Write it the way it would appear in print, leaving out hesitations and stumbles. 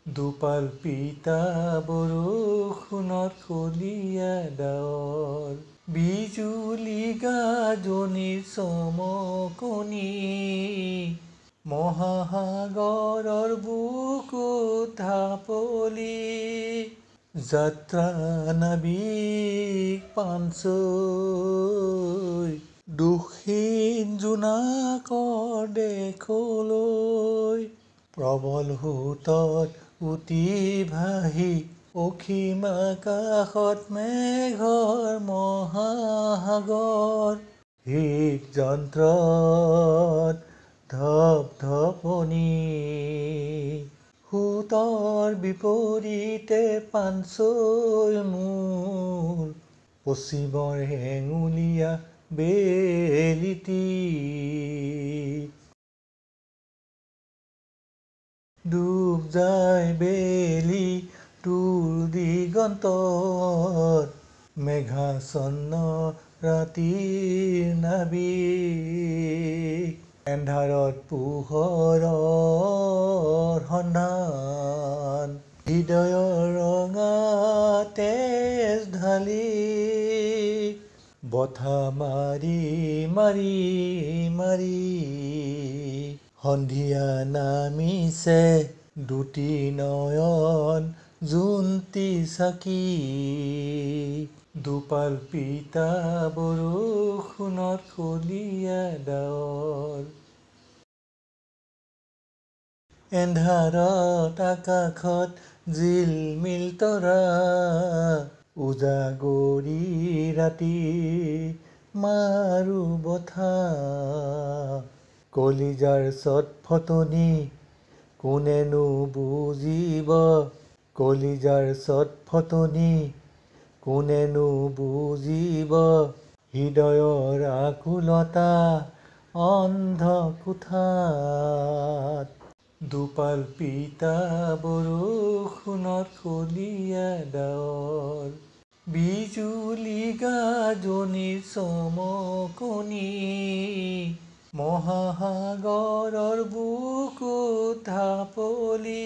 দুপাল পিতা বৰষুণত কলীয়া ডাৱৰ বিজুলী গাজনিৰ চমকনি মহাসাগৰৰ বুকুত ঢাপলি যাত্ৰা নাবিক পাঞ্চৈ দুখীন জোনাকৰ দেশলৈ প্ৰবল সোঁতত উটি ভাহি অসীম আকাশত মেঘৰ মহাসাগৰ হৃদযন্ত্ৰত ধপধপনি সোঁতৰ বিপৰীতে পাঞ্চৈ মূৰ পশ্চিমৰ হেঙুলীয়া বেলিটি ডুব যায় বেলি দূৰ দিগন্তত মেঘাচ্ছন্ন ৰাতিৰ নাবিক এন্ধাৰত পোহৰৰ সন্ধান হৃদয়ৰ ৰঙা তেজ ঢালি বঠা মাৰি মাৰি মাৰি সন্ধিয়া নামিছে দুটি নয়ন জোনটি চাকি দুপাল পিতা বৰষুণত কলীয়া ডাৱৰ এন্ধাৰত আকাশত জিলমিল তৰা উজাগৰি ৰাতি মাৰো বঠা কলিজাৰ চটফটনি কোনেনো বুজিব কলিজাৰ চটফটনি কোনেনো বুজিব হৃদয়ৰ আকুলতা অন্ধ কোঠাত দুপাল পিতা বৰষুণত কলীয়া ডাৱৰ বিজুলী গাজনিৰ চমকনি মহাসাগৰৰ বুকুত ঢাপলি